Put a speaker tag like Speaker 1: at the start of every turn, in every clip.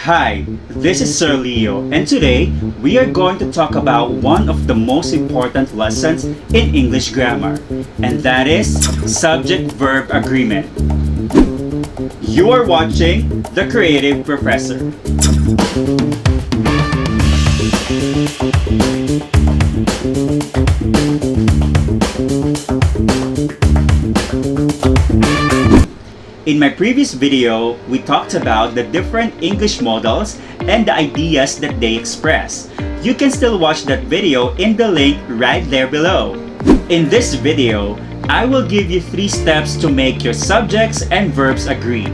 Speaker 1: Hi, this is Sir Leo, and today we are going to talk about one of the most important lessons in English grammar, and that is Subject-Verb Agreement. You are watching The Creative Professor. In my previous video, we talked about the different English modals and the ideas that they express. You can still watch that video in the link right there below. In this video, I will give you 3 steps to make your subjects and verbs agree.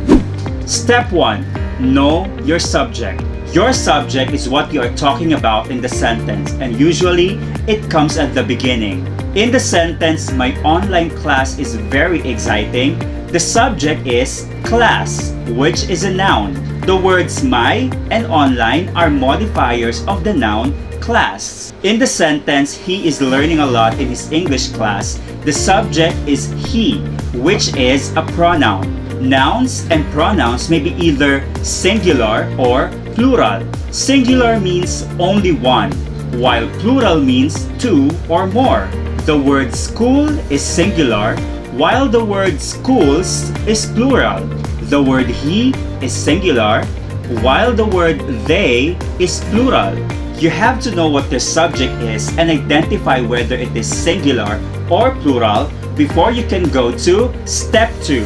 Speaker 1: Step 1. Know your subject. Your subject is what you are talking about in the sentence, and usually, it comes at the beginning. In the sentence, my online class is very exciting. The subject is class, which is a noun. The words my and online are modifiers of the noun class. In the sentence, he is learning a lot in his English class. The subject is he, which is a pronoun. Nouns and pronouns may be either singular or plural. Singular means only one, while plural means 2 or more. The word school is singular, while the word schools is plural. The word he is singular, while the word they is plural. You have to know what the subject is and identify whether it is singular or plural before you can go to step 2.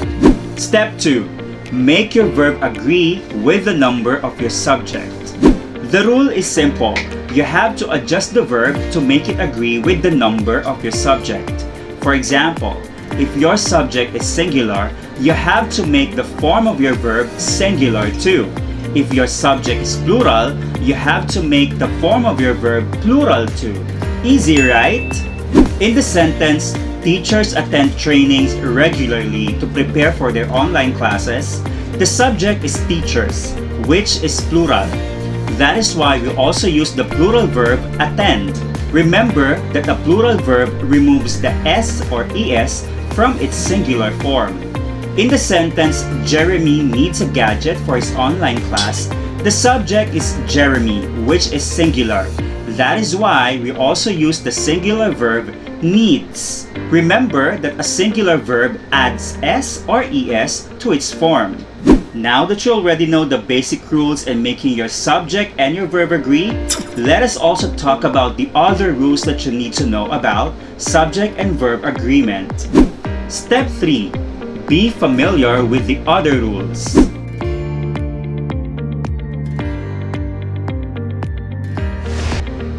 Speaker 1: Step 2. Make your verb agree with the number of your subject. The rule is simple. You have to adjust the verb to make it agree with the number of your subject. For example, if your subject is singular, you have to make the form of your verb singular too. If your subject is plural, you have to make the form of your verb plural too. Easy, right? In the sentence, teachers attend trainings regularly to prepare for their online classes. The subject is teachers, which is plural. That is why we also use the plural verb attend. Remember that a plural verb removes the s or es from its singular form. In the sentence, Jeremy needs a gadget for his online class, the subject is Jeremy, which is singular. That is why we also use the singular verb needs. Remember that a singular verb adds s or es to its form. Now that you already know the basic rules in making your subject and your verb agree, let us also talk about the other rules that you need to know about subject and verb agreement. Step 3. Be familiar with the other rules.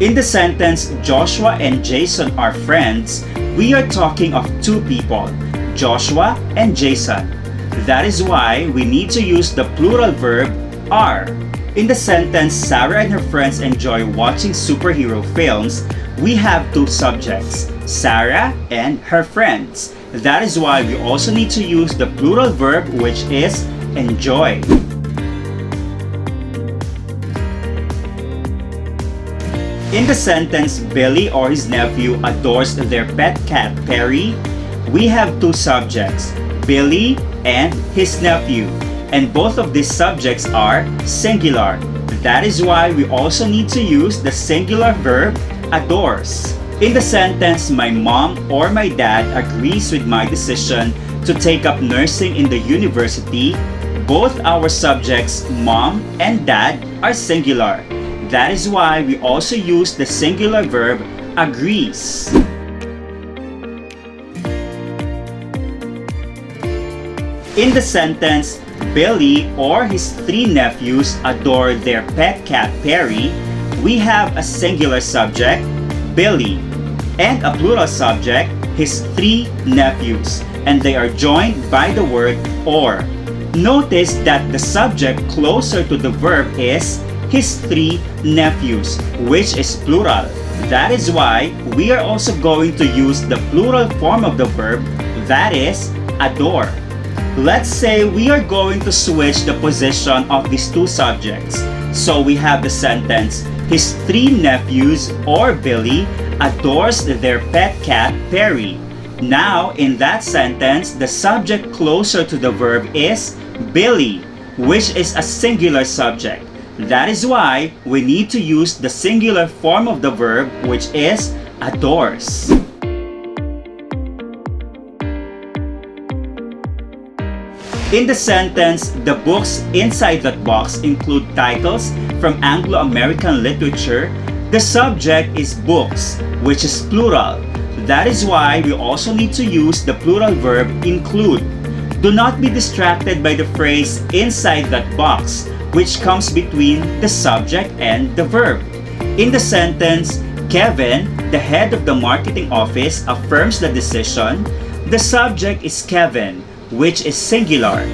Speaker 1: In the sentence, Joshua and Jason are friends, we are talking of 2 people, Joshua and Jason. That is why we need to use the plural verb are. In the sentence, Sarah and her friends enjoy watching superhero films, we have 2 subjects, Sarah and her friends. That is why we also need to use the plural verb, which is enjoy. In the sentence, Billy or his nephew adores their pet cat Perry, we have 2 subjects, Billy and his nephew. And both of these subjects are singular. That is why we also need to use the singular verb adores. In the sentence, my mom or my dad agrees with my decision to take up nursing in the university, both our subjects, mom and dad, are singular. That is why we also use the singular verb agrees. In the sentence, Billy or his 3 nephews adore their pet cat Perry, we have a singular subject, Billy, and a plural subject, his 3 nephews, and they are joined by the word or. Notice that the subject closer to the verb is his 3 nephews, which is plural. That is why we are also going to use the plural form of the verb, that is adore. Let's say we are going to switch the position of these 2 subjects. So we have the sentence, his 3 nephews or Billy adores their pet cat Perry. Now, in that sentence, the subject closer to the verb is Billy, which is a singular subject. That is why we need to use the singular form of the verb, which is adores. In the sentence, the books inside that box include titles from Anglo-American literature. The subject is books, which is plural. That is why we also need to use the plural verb include. Do not be distracted by the phrase inside that box, which comes between the subject and the verb. In the sentence, Kevin, the head of the marketing office, affirms the decision. The subject is Kevin, which is singular.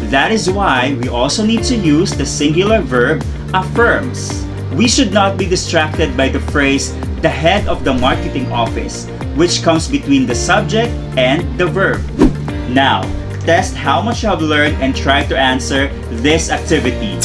Speaker 1: That is why we also need to use the singular verb affirms. We should not be distracted by the phrase the head of the marketing office, which comes between the subject and the verb. Now, test how much you have learned and try to answer this activity.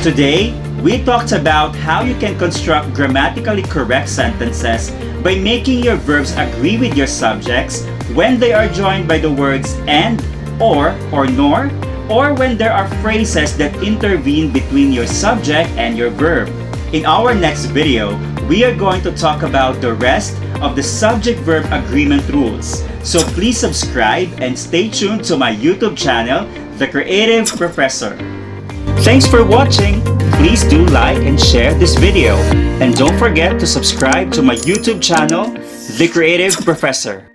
Speaker 1: Today, we talked about how you can construct grammatically correct sentences by making your verbs agree with your subjects when they are joined by the words and, or nor, or when there are phrases that intervene between your subject and your verb. In our next video, we are going to talk about the rest of the subject-verb agreement rules. So please subscribe and stay tuned to my YouTube channel, The Creative Professor. Thanks for watching! Please do like and share this video. And don't forget to subscribe to my YouTube channel, The Creative Professor.